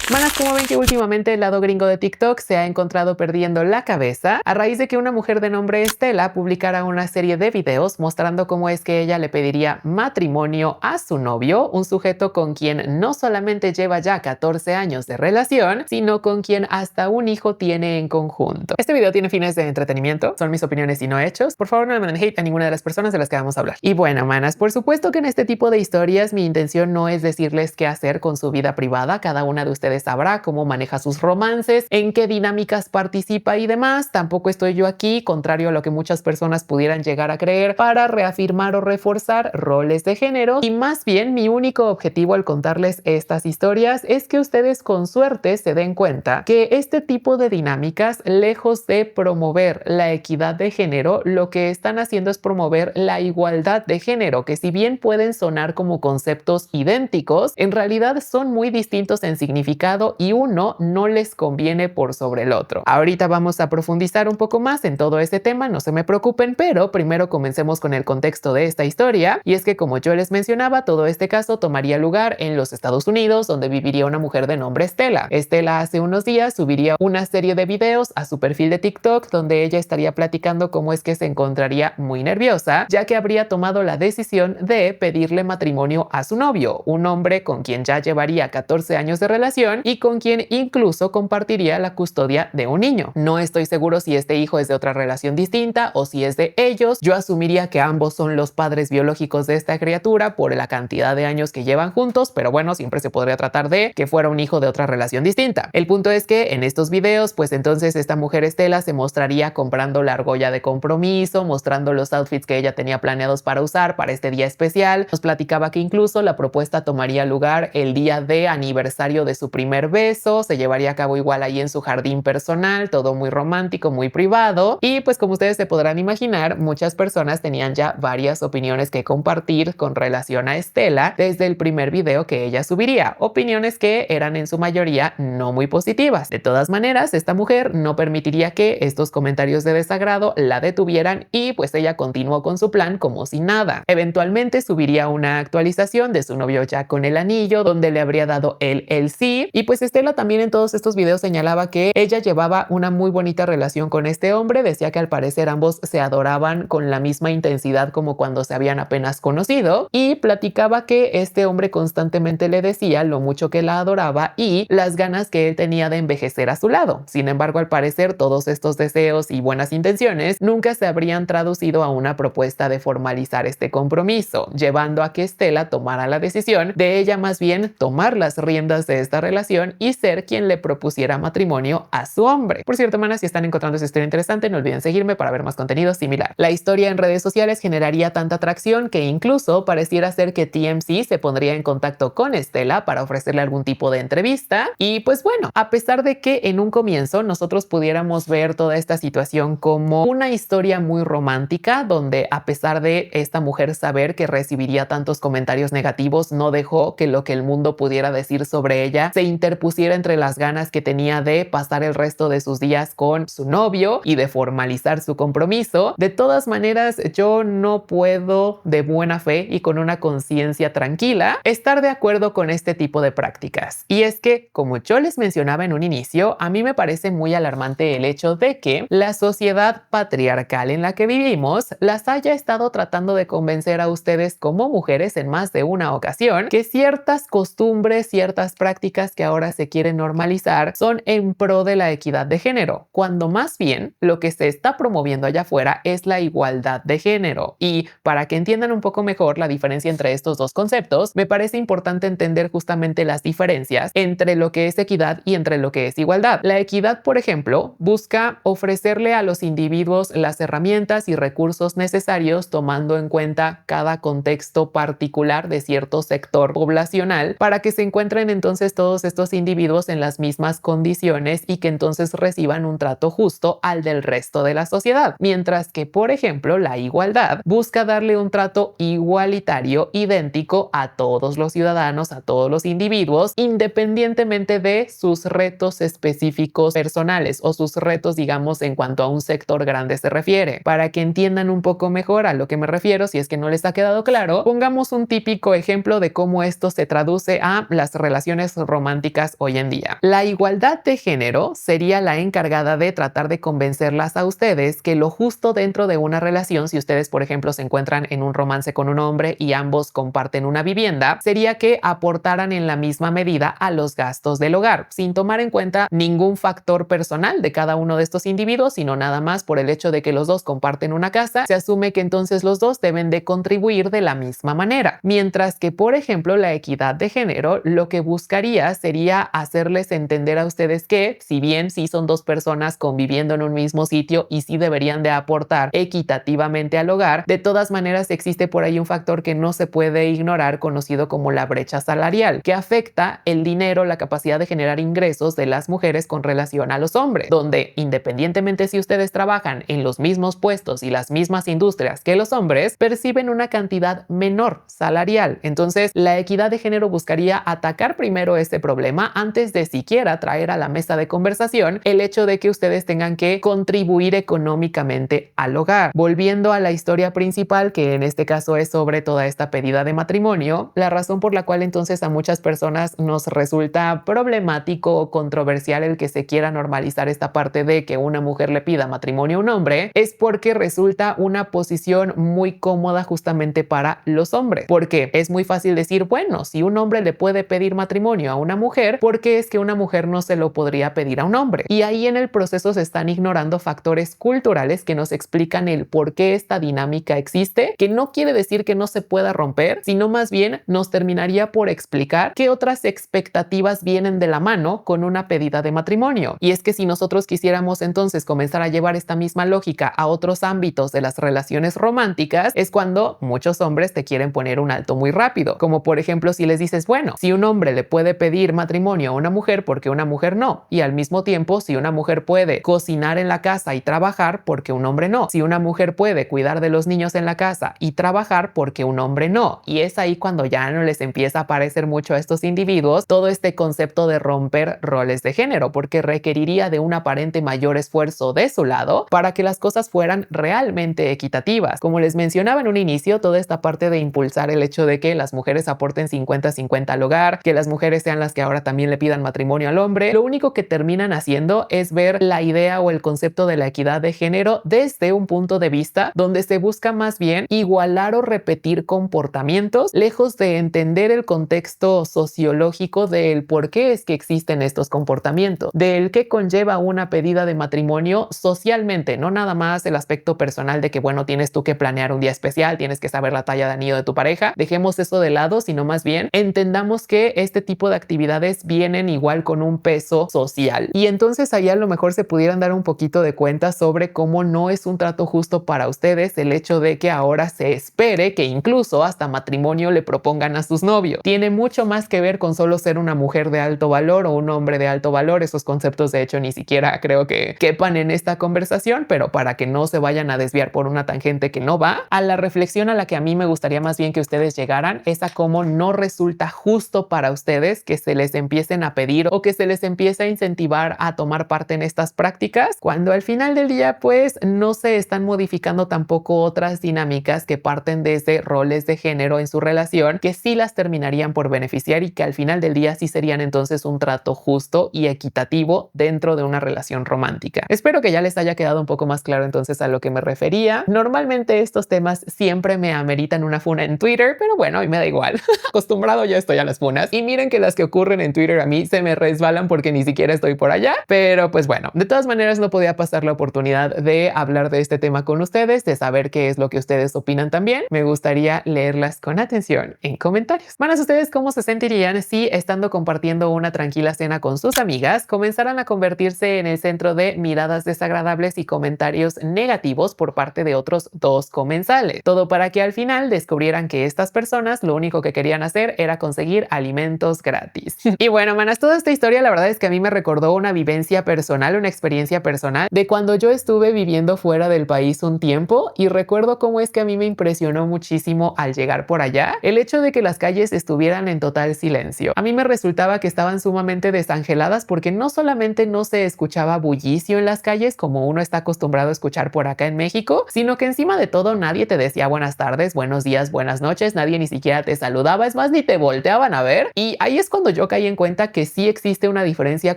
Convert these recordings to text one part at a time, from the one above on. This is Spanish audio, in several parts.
Manas, como ven que últimamente el lado gringo de TikTok se ha encontrado perdiendo la cabeza a raíz de que una mujer de nombre Estela publicara una serie de videos mostrando cómo es que ella le pediría matrimonio a su novio, un sujeto con quien no solamente lleva ya 14 años de relación, sino con quien hasta un hijo tiene en conjunto. Este video tiene fines de entretenimiento, son mis opiniones y no hechos. Por favor, no le manden hate a ninguna de las personas de las que vamos a hablar. Y bueno, manas, por supuesto que en este tipo de historias mi intención no es decirles qué hacer con su vida privada. Cada una de ustedes sabrá cómo maneja sus romances, en qué dinámicas participa y demás. Tampoco estoy yo aquí, contrario a lo que muchas personas pudieran llegar a creer, para reafirmar o reforzar roles de género. Y más bien, mi único objetivo al contarles estas historias es que ustedes con suerte se den cuenta que este tipo de dinámicas, lejos de promover la equidad de género, lo que están haciendo es promover la igualdad de género, que si bien pueden sonar como conceptos idénticos, en realidad son muy distintos en significado y uno no les conviene por sobre el otro. Ahorita vamos a profundizar un poco más en todo este tema, no se me preocupen, pero primero comencemos con el contexto de esta historia. Y es que, como yo les mencionaba, todo este caso tomaría lugar en los Estados Unidos, donde viviría una mujer de nombre Estela. Estela hace unos días subiría una serie de videos a su perfil de TikTok donde ella estaría platicando cómo es que se encontraría muy nerviosa, ya que habría tomado la decisión de pedirle matrimonio a su novio, un hombre con quien ya llevaría 14 años de relación y con quien incluso compartiría la custodia de un niño. No estoy seguro si este hijo es de otra relación distinta o si es de ellos. Yo asumiría que ambos son los padres biológicos de esta criatura por la cantidad de años que llevan juntos, pero bueno, siempre se podría tratar de que fuera un hijo de otra relación distinta. El punto es que en estos videos, pues entonces esta mujer Estela se mostraría comprando la argolla de compromiso, mostrando los outfits que ella tenía planeados para usar para este día especial. Nos platicaba que incluso la propuesta tomaría lugar el día de aniversario de su primer beso, se llevaría a cabo igual ahí en su jardín personal, todo muy romántico, muy privado. Y pues como ustedes se podrán imaginar, muchas personas tenían ya varias opiniones que compartir con relación a Estela desde el primer video que ella subiría, opiniones que eran en su mayoría no muy positivas. De todas maneras, esta mujer no permitiría que estos comentarios de desagrado la detuvieran y pues ella continuó con su plan como si nada. Eventualmente subiría una actualización de su novio ya con el anillo, donde le habría dado el sí. Y pues Estela también en todos estos videos señalaba que ella llevaba una muy bonita relación con este hombre, decía que al parecer ambos se adoraban con la misma intensidad como cuando se habían apenas conocido, y platicaba que este hombre constantemente le decía lo mucho que la adoraba y las ganas que él tenía de envejecer a su lado. Sin embargo, al parecer todos estos deseos y buenas intenciones nunca se habrían traducido a una propuesta de formalizar este compromiso, llevando a que Estela tomara la decisión de ella más bien tomar las riendas de esta relación y ser quien le propusiera matrimonio a su hombre. Por cierto, manas, si están encontrando esta historia interesante, no olviden seguirme para ver más contenido similar. La historia en redes sociales generaría tanta atracción que incluso pareciera ser que TMZ se pondría en contacto con Estela para ofrecerle algún tipo de entrevista. Y pues bueno, a pesar de que en un comienzo nosotros pudiéramos ver toda esta situación como una historia muy romántica, donde a pesar de esta mujer saber que recibiría tantos comentarios negativos, no dejó que lo que el mundo pudiera decir sobre ella se interpusiera entre las ganas que tenía de pasar el resto de sus días con su novio y de formalizar su compromiso. De todas maneras, yo no puedo de buena fe y con una conciencia tranquila estar de acuerdo con este tipo de prácticas. Y es que, como yo les mencionaba en un inicio, a mí me parece muy alarmante el hecho de que la sociedad patriarcal en la que vivimos las haya estado tratando de convencer a ustedes como mujeres en más de una ocasión que ciertas costumbres, ciertas prácticas que ahora se quieren normalizar son en pro de la equidad de género, cuando más bien lo que se está promoviendo allá afuera es la igualdad de género. Y para que entiendan un poco mejor la diferencia entre estos dos conceptos, me parece importante entender justamente las diferencias entre lo que es equidad y entre lo que es igualdad. La equidad, por ejemplo, busca ofrecerle a los individuos las herramientas y recursos necesarios tomando en cuenta cada contexto particular de cierto sector poblacional para que se encuentren entonces todos estos individuos en las mismas condiciones y que entonces reciban un trato justo al del resto de la sociedad. Mientras que, por ejemplo, la igualdad busca darle un trato igualitario, idéntico a todos los ciudadanos, a todos los individuos, independientemente de sus retos específicos personales o sus retos, digamos, en cuanto a un sector grande se refiere. Para que entiendan un poco mejor a lo que me refiero, si es que no les ha quedado claro, pongamos un típico ejemplo de cómo esto se traduce a las relaciones románticas románticas hoy en día. La igualdad de género sería la encargada de tratar de convencerlas a ustedes que lo justo dentro de una relación, si ustedes por ejemplo se encuentran en un romance con un hombre y ambos comparten una vivienda, sería que aportaran en la misma medida a los gastos del hogar, sin tomar en cuenta ningún factor personal de cada uno de estos individuos, sino nada más por el hecho de que los dos comparten una casa, se asume que entonces los dos deben de contribuir de la misma manera. Mientras que, por ejemplo, la equidad de género lo que buscaría sería hacerles entender a ustedes que, si bien sí son dos personas conviviendo en un mismo sitio y sí deberían de aportar equitativamente al hogar, de todas maneras existe por ahí un factor que no se puede ignorar, conocido como la brecha salarial, que afecta el dinero, la capacidad de generar ingresos de las mujeres con relación a los hombres, donde independientemente si ustedes trabajan en los mismos puestos y las mismas industrias que los hombres, perciben una cantidad menor salarial. Entonces, la equidad de género buscaría atacar primero este problema antes de siquiera traer a la mesa de conversación el hecho de que ustedes tengan que contribuir económicamente al hogar. Volviendo a la historia principal, que en este caso es sobre toda esta pedida de matrimonio, la razón por la cual entonces a muchas personas nos resulta problemático o controversial el que se quiera normalizar esta parte de que una mujer le pida matrimonio a un hombre es porque resulta una posición muy cómoda justamente para los hombres. Porque es muy fácil decir, bueno, si un hombre le puede pedir matrimonio a una mujer, ¿por qué es que una mujer no se lo podría pedir a un hombre? Y ahí en el proceso se están ignorando factores culturales que nos explican el por qué esta dinámica existe, que no quiere decir que no se pueda romper, sino más bien nos terminaría por explicar qué otras expectativas vienen de la mano con una pedida de matrimonio. Y es que si nosotros quisiéramos entonces comenzar a llevar esta misma lógica a otros ámbitos de las relaciones románticas, es cuando muchos hombres te quieren poner un alto muy rápido. Como por ejemplo si les dices, bueno, si un hombre le puede pedir matrimonio a una mujer, ¿por qué una mujer no? Y al mismo tiempo, si una mujer puede cocinar en la casa y trabajar, ¿por qué un hombre no? Si una mujer puede cuidar de los niños en la casa y trabajar, ¿por qué un hombre no? Y es ahí cuando ya no les empieza a parecer mucho a estos individuos todo este concepto de romper roles de género, porque requeriría de un aparente mayor esfuerzo de su lado para que las cosas fueran realmente equitativas. Como les mencionaba en un inicio, toda esta parte de impulsar el hecho de que las mujeres aporten 50-50 al hogar, que las mujeres sean las que ahora también le pidan matrimonio al hombre, lo único que terminan haciendo es ver la idea o el concepto de la equidad de género desde un punto de vista donde se busca más bien igualar o repetir comportamientos, lejos de entender el contexto sociológico del por qué es que existen estos comportamientos, del que conlleva una pedida de matrimonio socialmente, no nada más el aspecto personal de que, bueno, tienes tú que planear un día especial, tienes que saber la talla de anillo de tu pareja. Dejemos eso de lado, sino más bien entendamos que este tipo de actividades vienen igual con un peso social. Y entonces ahí a lo mejor se pudieran dar un poquito de cuenta sobre cómo no es un trato justo para ustedes el hecho de que ahora se espere que incluso hasta matrimonio le propongan a sus novios. Tiene mucho más que ver con solo ser una mujer de alto valor o un hombre de alto valor. Esos conceptos de hecho ni siquiera creo que quepan en esta conversación, pero para que no se vayan a desviar por una tangente que no va, a la reflexión a la que a mí me gustaría más bien que ustedes llegaran es a cómo no resulta justo para ustedes que se les empiecen a pedir o que se les empiece a incentivar a tomar parte en estas prácticas, cuando al final del día pues no se están modificando tampoco otras dinámicas que parten desde roles de género en su relación que sí las terminarían por beneficiar y que al final del día sí serían entonces un trato justo y equitativo dentro de una relación romántica. Espero que ya les haya quedado un poco más claro entonces a lo que me refería. Normalmente estos temas siempre me ameritan una funa en Twitter, pero bueno, a mí me da igual. Acostumbrado ya estoy a las funas y miren que las que ocurren en Twitter a mí se me resbalan porque ni siquiera estoy por allá, pero pues bueno, de todas maneras no podía pasar la oportunidad de hablar de este tema con ustedes, de saber qué es lo que ustedes opinan también. Me gustaría leerlas con atención en comentarios. Manas, ¿ustedes cómo se sentirían si estando compartiendo una tranquila cena con sus amigas comenzaran a convertirse en el centro de miradas desagradables y comentarios negativos por parte de otros dos comensales? Todo para que al final descubrieran que estas personas lo único que querían hacer era conseguir alimentos gratis. Y bueno, manas, toda esta historia la verdad es que a mí me recordó una vivencia personal, una experiencia personal de cuando yo estuve viviendo fuera del país un tiempo, y recuerdo cómo es que a mí me impresionó muchísimo al llegar por allá el hecho de que las calles estuvieran en total silencio. A mí me resultaba que estaban sumamente desangeladas porque no solamente no se escuchaba bullicio en las calles como uno está acostumbrado a escuchar por acá en México, sino que encima de todo nadie te decía buenas tardes, buenos días, buenas noches, nadie ni siquiera te saludaba, es más, ni te volteaban a ver. Y ahí es cuando yo creo caí en cuenta que sí existe una diferencia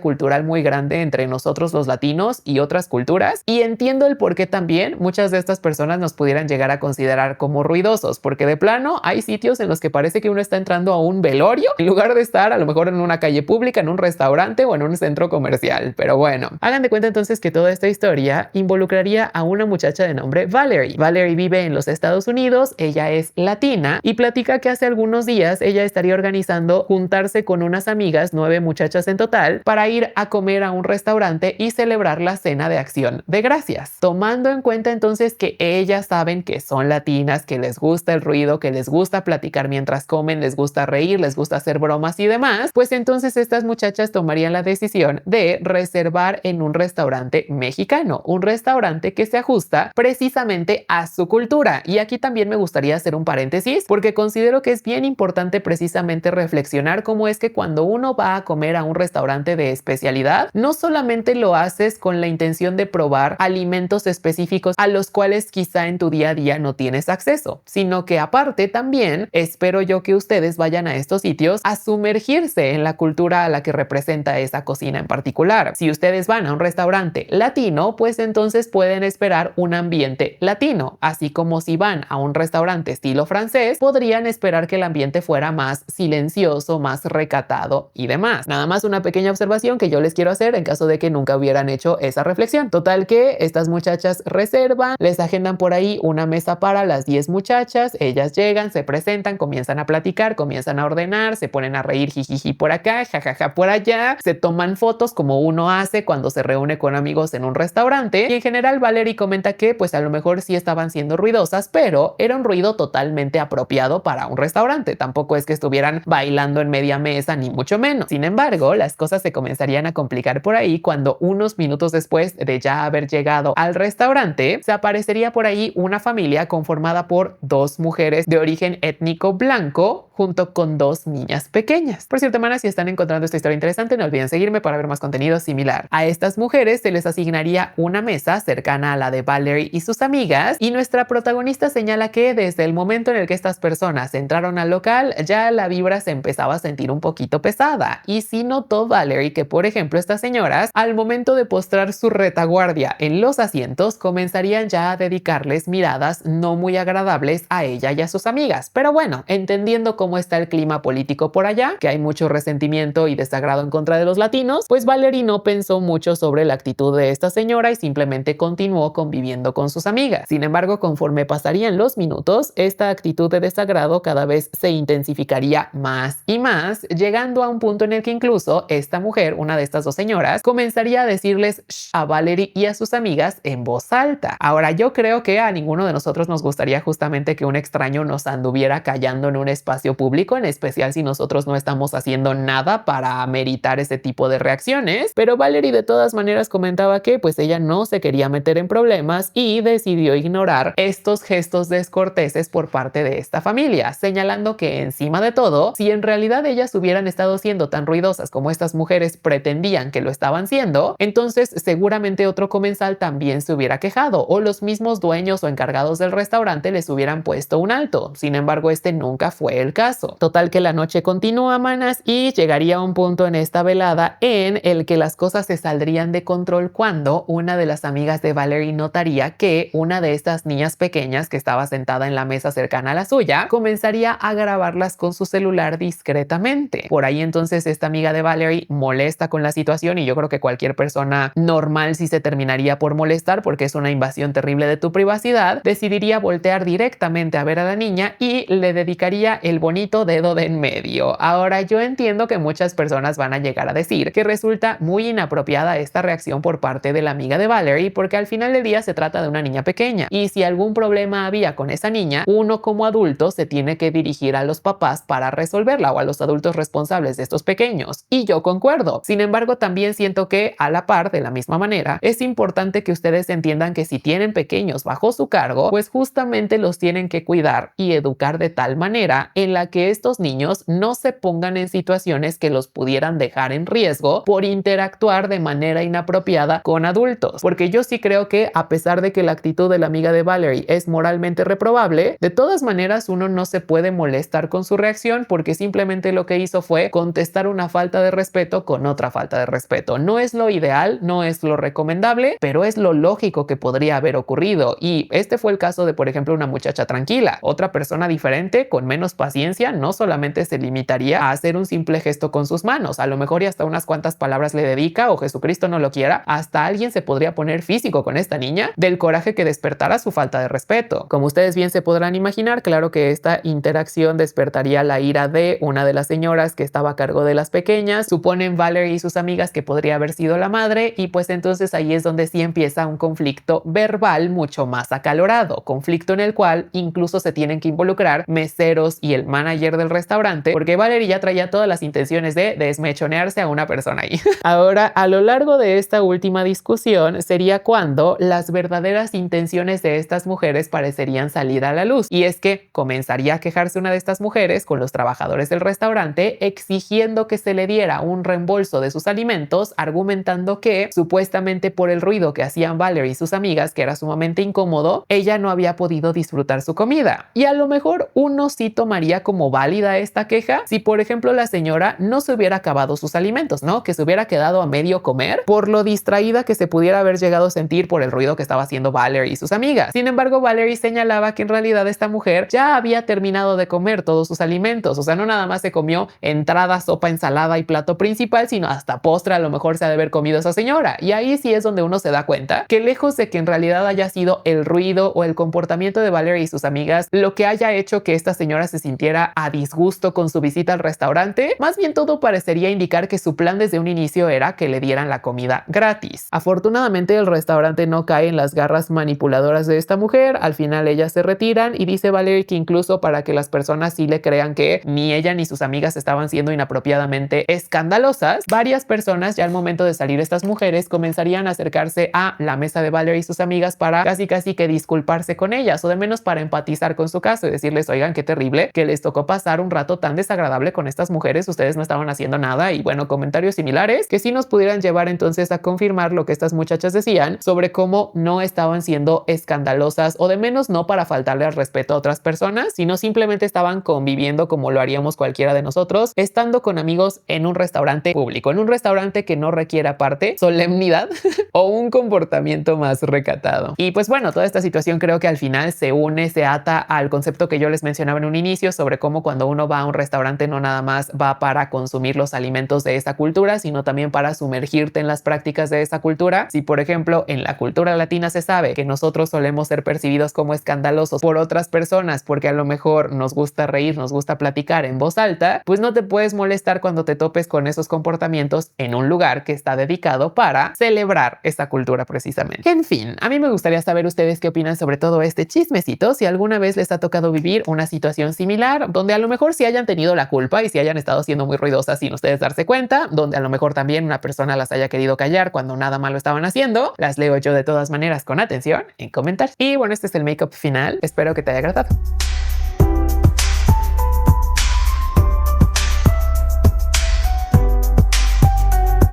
cultural muy grande entre nosotros los latinos y otras culturas, y entiendo el por qué también muchas de estas personas nos pudieran llegar a considerar como ruidosos, porque de plano hay sitios en los que parece que uno está entrando a un velorio en lugar de estar a lo mejor en una calle pública, en un restaurante o en un centro comercial. Pero bueno, hagan de cuenta entonces que toda esta historia involucraría a una muchacha de nombre Valerie. Valerie vive en los Estados Unidos, ella es latina y platica que hace algunos días ella estaría organizando juntarse con unas amigas, 9 muchachas en total, para ir a comer a un restaurante y celebrar la cena de Acción de Gracias. Tomando en cuenta entonces que ellas saben que son latinas, que les gusta el ruido, que les gusta platicar mientras comen, les gusta reír, les gusta hacer bromas y demás, pues entonces estas muchachas tomarían la decisión de reservar en un restaurante mexicano, un restaurante que se ajusta precisamente a su cultura. Y aquí también me gustaría hacer un paréntesis porque considero que es bien importante precisamente reflexionar cómo es que cuando uno va a comer a un restaurante de especialidad, no solamente lo haces con la intención de probar alimentos específicos a los cuales quizá en tu día a día no tienes acceso, sino que aparte también espero yo que ustedes vayan a estos sitios a sumergirse en la cultura a la que representa esa cocina en particular. Si ustedes van a un restaurante latino, pues entonces pueden esperar un ambiente latino, así como si van a un restaurante estilo francés, podrían esperar que el ambiente fuera más silencioso, más recatado y demás. Nada más una pequeña observación que yo les quiero hacer en caso de que nunca hubieran hecho esa reflexión. Total que estas muchachas reservan, les agendan por ahí una mesa para las 10 muchachas, ellas llegan, se presentan, comienzan a platicar, comienzan a ordenar, se ponen a reír jijiji por acá, jajaja por allá, se toman fotos como uno hace cuando se reúne con amigos en un restaurante y en general Valerie comenta que pues a lo mejor sí estaban siendo ruidosas, pero era un ruido totalmente apropiado para un restaurante, tampoco es que estuvieran bailando en media mesa ni mucho menos. Sin embargo, las cosas se comenzarían a complicar por ahí cuando unos minutos después de ya haber llegado al restaurante, se aparecería por ahí una familia conformada por 2 mujeres de origen étnico blanco junto con 2 niñas pequeñas. Por cierto, hermanas, si están encontrando esta historia interesante, no olviden seguirme para ver más contenido similar. A estas mujeres se les asignaría una mesa cercana a la de Valerie y sus amigas, y nuestra protagonista señala que desde el momento en el que estas personas entraron al local, ya la vibra se empezaba a sentir un poquito pesada. Y sí notó Valerie que, por ejemplo, estas señoras, al momento de postrar su retaguardia en los asientos, comenzarían ya a dedicarles miradas no muy agradables a ella y a sus amigas. Pero bueno, entendiendo cómo está el clima político por allá, que hay mucho resentimiento y desagrado en contra de los latinos, pues Valerie no pensó mucho sobre la actitud de esta señora y simplemente continuó conviviendo con sus amigas. Sin embargo, conforme pasarían los minutos, esta actitud de desagrado cada vez se intensificaría más y más, llegando a un punto en el que incluso esta mujer, una de estas 2 señoras, comenzaría a decirles shh a Valerie y a sus amigas en voz alta. Ahora, yo creo que a ninguno de nosotros nos gustaría justamente que un extraño nos anduviera callando en un espacio público, en especial si nosotros no estamos haciendo nada para ameritar ese tipo de reacciones, pero Valerie de todas maneras comentaba que pues ella no se quería meter en problemas y decidió ignorar estos gestos descorteses por parte de esta familia, señalando que encima de todo, si en realidad ellas hubieran estado siendo tan ruidosas como estas mujeres pretendían que lo estaban siendo, entonces seguramente otro comensal también se hubiera quejado o los mismos dueños o encargados del restaurante les hubieran puesto un alto. Sin embargo, este nunca fue el caso. Total que la noche continúa, manas, y llegaría un punto en esta velada en el que las cosas se saldrían de control cuando una de las amigas de Valerie notaría que una de estas niñas pequeñas que estaba sentada en la mesa cercana a la suya comenzaría a grabarlas con su celular discretamente. Por ahí entonces esta amiga de Valerie, molesta con la situación, y yo creo que cualquier persona normal sí se terminaría por molestar porque es una invasión terrible de tu privacidad, decidiría voltear directamente a ver a la niña y le dedicaría el bonito dedo de en medio. Ahora, yo entiendo que muchas personas van a llegar a decir que resulta muy inapropiada esta reacción por parte de la amiga de Valerie porque al final del día se trata de una niña pequeña y si algún problema había con esa niña, uno como adulto se tiene que dirigir a los papás para resolverla o a los adultos responsables de estos pequeños. Y yo concuerdo. Sin embargo, también siento que a la par, de la misma manera, es importante que ustedes entiendan que si tienen pequeños bajo su cargo, pues justamente los tienen que cuidar y educar de tal manera en la que estos niños no se pongan en situaciones que los pudieran dejar en riesgo por interactuar de manera inapropiada con adultos. Porque yo sí creo que a pesar de que la actitud de la amiga de Valerie es moralmente reprobable, de todas maneras uno no se puede molestar con su reacción porque simplemente lo que hizo fue fue contestar una falta de respeto con otra falta de respeto. No es lo ideal, no es lo recomendable, pero es lo lógico que podría haber ocurrido. Y este fue el caso de, por ejemplo, una muchacha tranquila. Otra persona diferente, con menos paciencia, no solamente se limitaría a hacer un simple gesto con sus manos, a lo mejor y hasta unas cuantas palabras le dedica, o Jesucristo no lo quiera, hasta alguien se podría poner físico con esta niña del coraje que despertara su falta de respeto. Como ustedes bien se podrán imaginar, claro que esta interacción despertaría la ira de una de las señoras que estaba a cargo de las pequeñas. Suponen Valerie y sus amigas que podría haber sido la madre, y pues entonces ahí es donde sí empieza un conflicto verbal mucho más acalorado, conflicto en el cual incluso se tienen que involucrar meseros y el manager del restaurante, porque Valerie ya traía todas las intenciones de desmechonearse a una persona ahí. Ahora, a lo largo de esta última discusión sería cuando las verdaderas intenciones de estas mujeres parecerían salir a la luz, y es que comenzaría a quejarse una de estas mujeres con los trabajadores del restaurante exigiendo que se le diera un reembolso de sus alimentos, argumentando que supuestamente por el ruido que hacían Valerie y sus amigas, que era sumamente incómodo, ella no había podido disfrutar su comida. Y a lo mejor uno sí tomaría como válida esta queja si, por ejemplo, la señora no se hubiera acabado sus alimentos, ¿no? Que se hubiera quedado a medio comer por lo distraída que se pudiera haber llegado a sentir por el ruido que estaba haciendo Valerie y sus amigas. Sin embargo, Valerie señalaba que en realidad esta mujer ya había terminado de comer todos sus alimentos. O sea, no nada más se comió entrada, sopa, ensalada y plato principal, sino hasta postre a lo mejor se ha de haber comido esa señora. Y ahí sí es donde uno se da cuenta que lejos de que en realidad haya sido el ruido o el comportamiento de Valerie y sus amigas lo que haya hecho que esta señora se sintiera a disgusto con su visita al restaurante, más bien todo parecería indicar que su plan desde un inicio era que le dieran la comida gratis. Afortunadamente el restaurante no cae en las garras manipuladoras de esta mujer. Al final ellas se retiran y dice Valerie que incluso para que las personas sí le crean que ni ella ni sus amigas estaban siendo inapropiadamente escandalosas, varias personas ya al momento de salir estas mujeres comenzarían a acercarse a la mesa de Valerie y sus amigas para casi que disculparse con ellas, o de menos para empatizar con su caso y decirles, oigan, qué terrible que les tocó pasar un rato tan desagradable con estas mujeres, ustedes no estaban haciendo nada. Y bueno, comentarios similares que sí nos pudieran llevar entonces a confirmar lo que estas muchachas decían sobre cómo no estaban siendo escandalosas, o de menos no para faltarle al respeto a otras personas, sino simplemente estaban conviviendo como lo haríamos cualquiera de nosotros, estando con amigos en un restaurante público, en un restaurante que no requiere aparte solemnidad o un comportamiento más recatado. Y pues bueno, toda esta situación creo que al final se une, se ata al concepto que yo les mencionaba en un inicio sobre cómo cuando uno va a un restaurante no nada más va para consumir los alimentos de esa cultura, sino también para sumergirte en las prácticas de esa cultura. Si por ejemplo en la cultura latina se sabe que nosotros solemos ser percibidos como escandalosos por otras personas porque a lo mejor nos gusta reír, nos gusta platicar en voz alta, pues no te puedes molestar cuando te topes con esos comportamientos en un lugar que está dedicado para celebrar esa cultura precisamente. En fin, a mí me gustaría saber ustedes qué opinan sobre todo este chismecito, si alguna vez les ha tocado vivir una situación similar, donde a lo mejor sí hayan tenido la culpa y si hayan estado siendo muy ruidosas sin ustedes darse cuenta, donde a lo mejor también una persona las haya querido callar cuando nada malo estaban haciendo. Las leo yo de todas maneras con atención en comentarios. Y bueno, este es el make-up final. Espero que te haya agradado.